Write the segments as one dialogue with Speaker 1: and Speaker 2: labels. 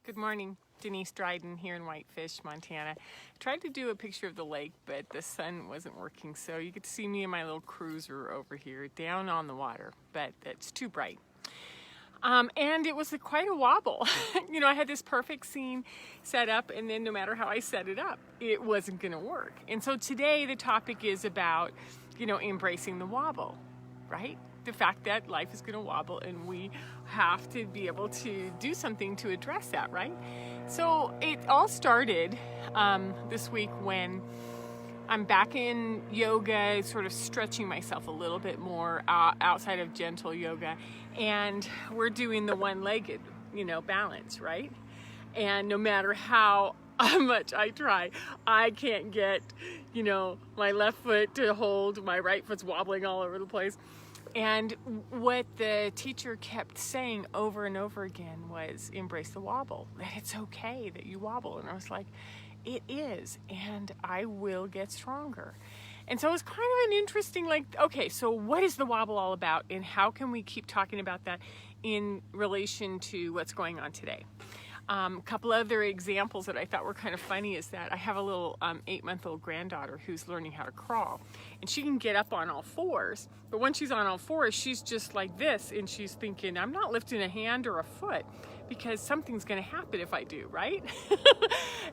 Speaker 1: Good morning, Denise Dryden here in Whitefish, Montana. I tried to do a picture of the lake, but the sun wasn't working, so you get to see me in my little cruiser over here down on the water, but it's too bright. And it was quite a wobble. I had this perfect scene set up, and then no matter how I set it up, it wasn't going to work. And so today the topic is about, embracing the wobble, right? The fact that life is going to wobble and we have to be able to do something to address that, right? So it all started this week when I'm back in yoga, sort of stretching myself a little bit more outside of gentle yoga, and we're doing the one-legged, balance, right? And no matter how much I try, I can't get, my left foot to hold, my right foot's wobbling all over the place. And what the teacher kept saying over and over again was embrace the wobble, that it's okay that you wobble. And I was like, it is, and I will get stronger. And so it was kind of an interesting, okay, so what is the wobble all about, and how can we keep talking about that in relation to what's going on today? A couple other examples that I thought were kind of funny is that I have a little 8-month-old granddaughter who's learning how to crawl, and she can get up on all fours, but when she's on all fours, she's just like this, and she's thinking, I'm not lifting a hand or a foot because something's going to happen if I do, right?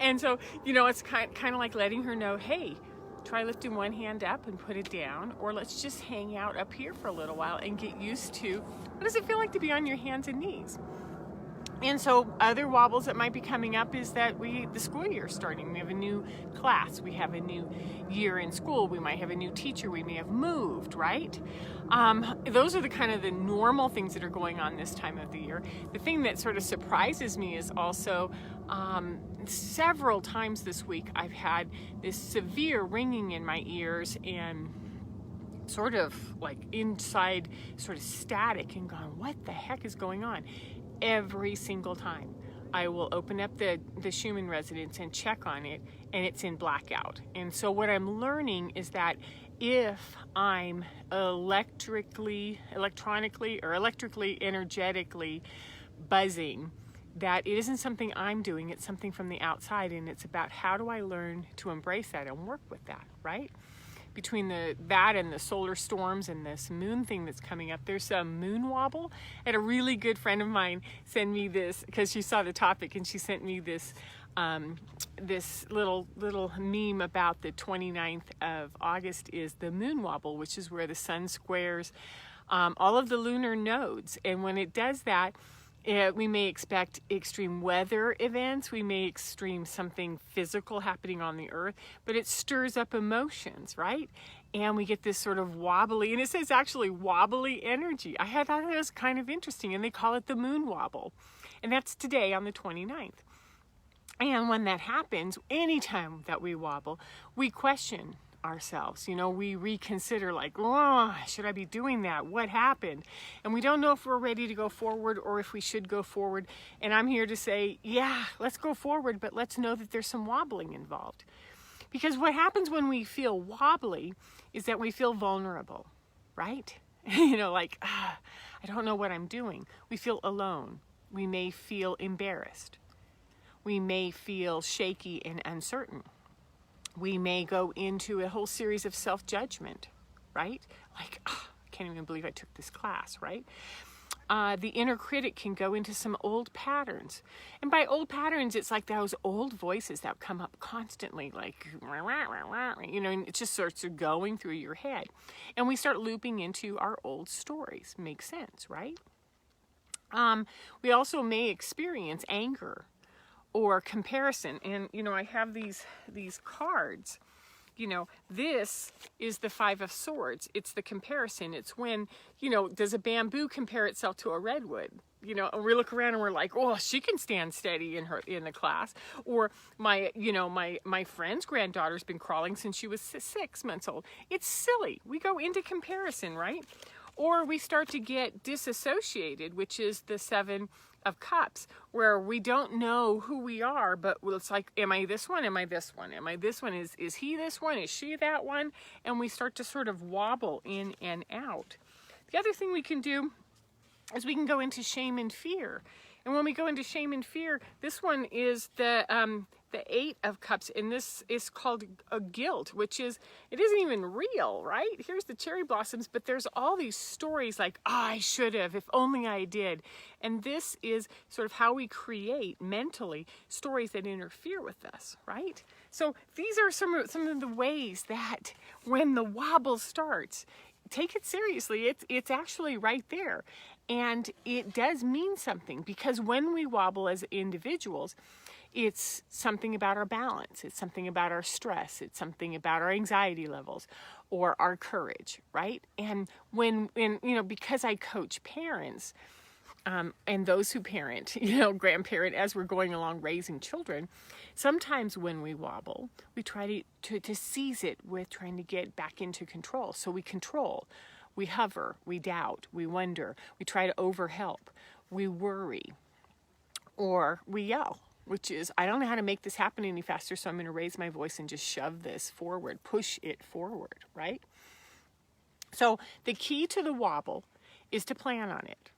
Speaker 1: And so, it's kind of like letting her know, hey, try lifting one hand up and put it down, or let's just hang out up here for a little while and get used to what does it feel like to be on your hands and knees. And so other wobbles that might be coming up is that the school year is starting. We have a new class. We have a new year in school. We might have a new teacher. We may have moved, right? Those are the normal things that are going on this time of the year. The thing that sort of surprises me is also several times this week I've had this severe ringing in my ears and sort of like inside sort of static and gone, what the heck is going on? Every single time I will open up the Schumann resonance and check on it, and it's in blackout. And so what I'm learning is that if I'm electronically, energetically buzzing, that it isn't something I'm doing, it's something from the outside, and it's about how do I learn to embrace that and work with that, right? Between that and the solar storms and this moon thing that's coming up, there's a Moon Wobble. I had a really good friend of mine send me this because she saw the topic, and she sent me this this little meme about the 29th of August is the Moon Wobble, which is where the sun squares all of the lunar nodes. And when it does that, we may expect extreme weather events, we may extreme something physical happening on the earth, but it stirs up emotions, right? And we get this sort of wobbly, and it says actually wobbly energy. I thought that was kind of interesting, and they call it the Moon Wobble. And that's today on the 29th. And when that happens, anytime that we wobble, we question ourselves, we reconsider, should I be doing that? What happened? And we don't know if we're ready to go forward or if we should go forward. And I'm here to say, yeah, let's go forward, but let's know that there's some wobbling involved. Because what happens when we feel wobbly is that we feel vulnerable, right? I don't know what I'm doing. We feel alone. We may feel embarrassed. We may feel shaky and uncertain. We may go into a whole series of self-judgment, right? I can't even believe I took this class, right? The inner critic can go into some old patterns. And by old patterns, it's like those old voices that come up constantly, and it just starts going through your head. And we start looping into our old stories. Makes sense, right? We also may experience anger or comparison. And, I have these cards. This is the 5 of Swords. It's the comparison. It's when, does a bamboo compare itself to a redwood? And we look around and we're like, oh, she can stand steady in the class. Or my friend's granddaughter's been crawling since she was 6 months old. It's silly. We go into comparison, right? Or we start to get disassociated, which is the 7 of Cups, where we don't know who we are, but it's like, am I this one? Am I this one? Am I this one? Is he this one? Is she that one? And we start to sort of wobble in and out. The other thing we can do is we can go into shame and fear. And when we go into shame and fear, this one is the 8 of Cups, and this is called a guilt, which is, it isn't even real, right? Here's the cherry blossoms, but there's all these stories like, oh, I should have, if only I did. And this is sort of how we create mentally stories that interfere with us, right? So these are some of the ways that when the wobble starts, take it seriously. It's actually right there. And it does mean something, because when we wobble as individuals, it's something about our balance. It's something about our stress. It's something about our anxiety levels or our courage, right? And when because I coach parents and those who parent, grandparent, as we're going along raising children, sometimes when we wobble, we try to seize it with trying to get back into control. So we control, we hover, we doubt, we wonder, we try to overhelp, we worry, or we yell, which is, I don't know how to make this happen any faster, so I'm going to raise my voice and just shove this forward, push it forward, right? So the key to the wobble is to plan on it.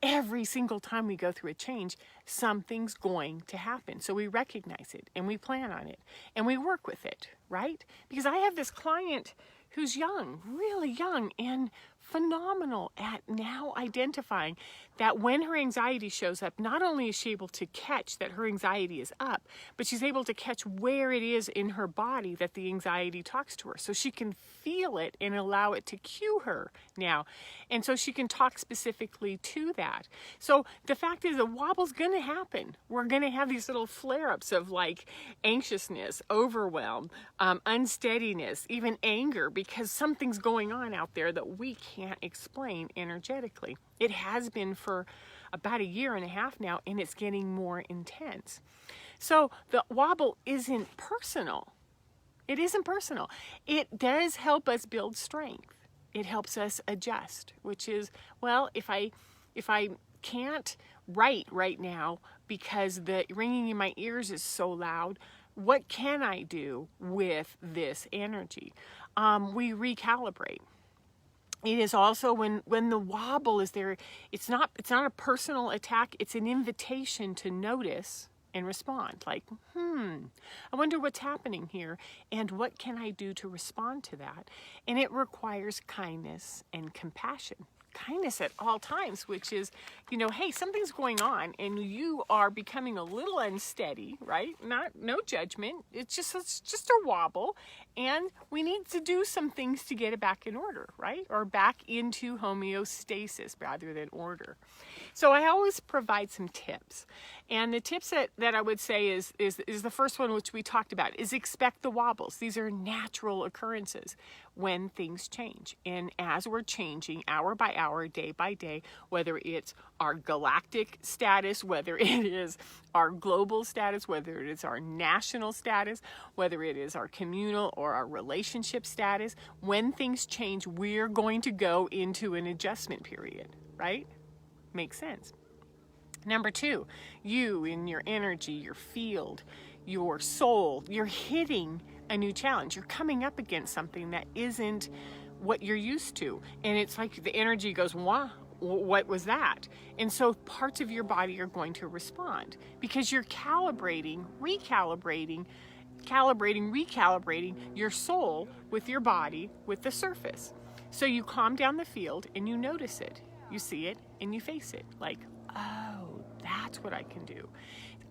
Speaker 1: Every single time we go through a change, something's going to happen. So we recognize it and we plan on it and we work with it, right? Because I have this client who's young, really young, and phenomenal at now identifying that when her anxiety shows up, not only is she able to catch that her anxiety is up, but she's able to catch where it is in her body that the anxiety talks to her. So she can feel it and allow it to cue her now. And so she can talk specifically to that. So the fact is, the wobble's going to happen. We're going to have these little flare-ups of like anxiousness, overwhelm, unsteadiness, even anger, because something's going on out there that we can't explain energetically. It has been for about 1.5 years now, and it's getting more intense. So the wobble isn't personal. It isn't personal. It does help us build strength. It helps us adjust, which is, well, if I can't write right now because the ringing in my ears is so loud, what can I do with this energy? We recalibrate. It is also when the wobble is there, it's not a personal attack, it's an invitation to notice and respond. Like, I wonder what's happening here and what can I do to respond to that? And it requires kindness and compassion. Kindness at all times, which is, hey, something's going on and you are becoming a little unsteady, right? No judgment. It's just a wobble, and we need to do some things to get it back in order, right? Or back into homeostasis rather than order. So I always provide some tips. And the tips that I would say is the first one, which we talked about, is expect the wobbles. These are natural occurrences when things change. And as we're changing hour by hour, day by day, whether it's our galactic status, whether it is our global status, whether it is our national status, whether it is our communal or our relationship status, when things change, we're going to go into an adjustment period, right? Makes sense. Number 2, you in your energy, your field, your soul, you're hitting a new challenge. You're coming up against something that isn't what you're used to. And it's like the energy goes, wow, what was that? And so parts of your body are going to respond because you're recalibrating your soul with your body, with the surface. So you calm down the field and you notice it. You see it and you face it like, oh, that's what I can do.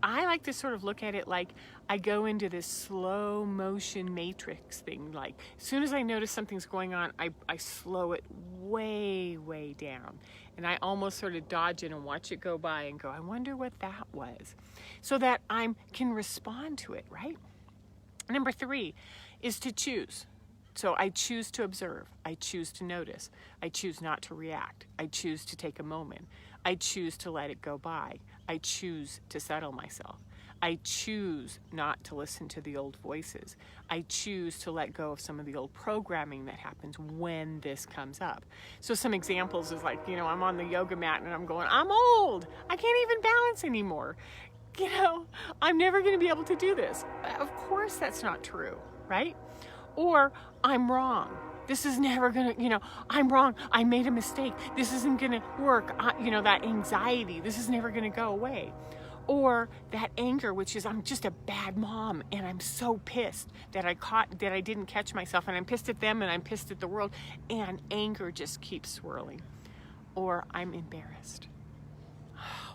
Speaker 1: I like to sort of look at it like I go into this slow motion matrix thing. Like as soon as I notice something's going on, I slow it way, way down. And I almost sort of dodge it and watch it go by and go, I wonder what that was. So that I can respond to it, right? Number 3 is to choose. So I choose to observe. I choose to notice. I choose not to react. I choose to take a moment. I choose to let it go by. I choose to settle myself. I choose not to listen to the old voices. I choose to let go of some of the old programming that happens when this comes up. So some examples is like, I'm on the yoga mat and I'm going, I'm old. I can't even balance anymore. I'm never going to be able to do this. Of course that's not true, right? Or I'm wrong. This is never gonna, I'm wrong. I made a mistake. This isn't gonna work. That anxiety, this is never gonna go away. Or that anger, which is, I'm just a bad mom and I'm so pissed that I didn't catch myself, and I'm pissed at them and I'm pissed at the world, and anger just keeps swirling. Or I'm embarrassed.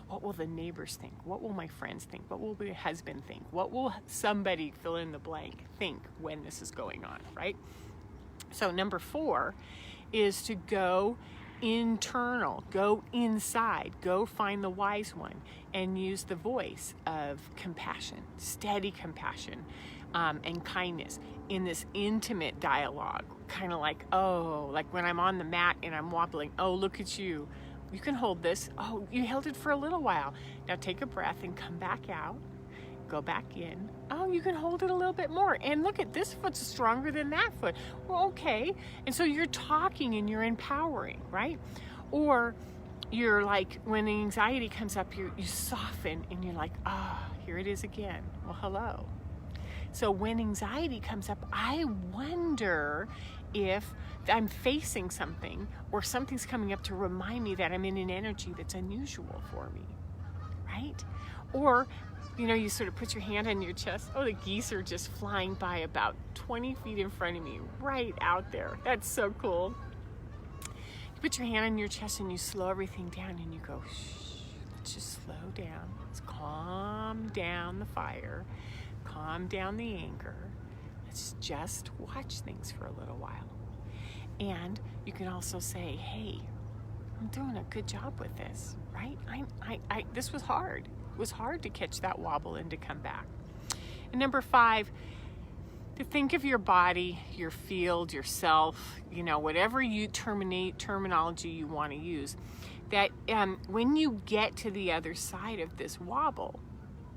Speaker 1: What will the neighbors think? What will my friends think? What will my husband think? What will somebody fill in the blank think when this is going on, right? So number 4 is to go internal, go inside, go find the wise one, and use the voice of compassion, steady compassion, and kindness in this intimate dialogue. Kind of like when I'm on the mat and I'm wobbling, oh, look at you. You can hold this. Oh, you held it for a little while. Now take a breath and come back out. Go back in. Oh, you can hold it a little bit more. And look at this foot's stronger than that foot. Well, okay. And so you're talking and you're empowering, right? Or you're like, when the anxiety comes up, you soften and you're like, here it is again. Well, hello. So when anxiety comes up, I wonder if I'm facing something or something's coming up to remind me that I'm in an energy that's unusual for me, right? Or, you sort of put your hand on your chest. Oh, the geese are just flying by about 20 feet in front of me, right out there. That's so cool. You put your hand on your chest and you slow everything down and you go, shh, let's just slow down. Let's calm down the fire, calm down the anger. Let's just watch things for a little while. And you can also say, hey, I'm doing a good job with this, right? This was hard. It was hard to catch that wobble and to come back. And number 5, to think of your body, your field, yourself, whatever terminology you want to use, that when you get to the other side of this wobble,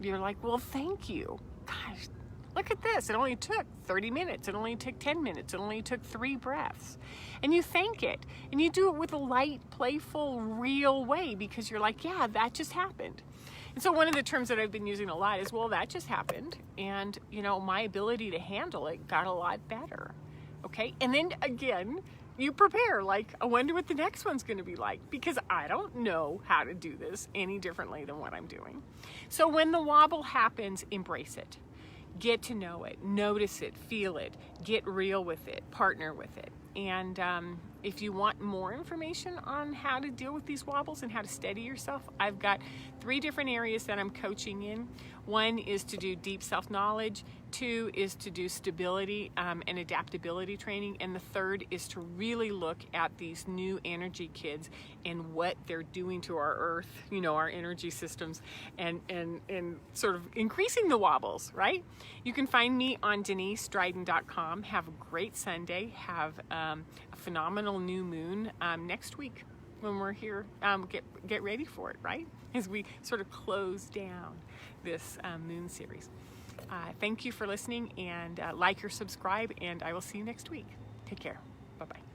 Speaker 1: you're like, well, thank you. Gosh, look at this. It only took 30 minutes. It only took 10 minutes. It only took 3 breaths. And you thank it. And you do it with a light, playful, real way, because you're like, yeah, that just happened. And so one of the terms that I've been using a lot is, well, that just happened. And, my ability to handle it got a lot better. Okay? And then again, you prepare, like, I wonder what the next one's going to be like, because I don't know how to do this any differently than what I'm doing. So when the wobble happens, embrace it. Get to know it, notice it, feel it, get real with it, partner with it. And if you want more information on how to deal with these wobbles and how to steady yourself, I've got 3 different areas that I'm coaching in. 1 is to do deep self-knowledge, 2 is to do stability and adaptability training, and the 3rd is to really look at these new energy kids and what they're doing to our earth, our energy systems, and sort of increasing the wobbles, right? You can find me on DeniseDryden.com. Have a great Sunday. Have a phenomenal new moon next week when we're here. Get ready for it, right? As we sort of close down this moon series. Thank you for listening, and like or subscribe, and I will see you next week. Take care. Bye-bye.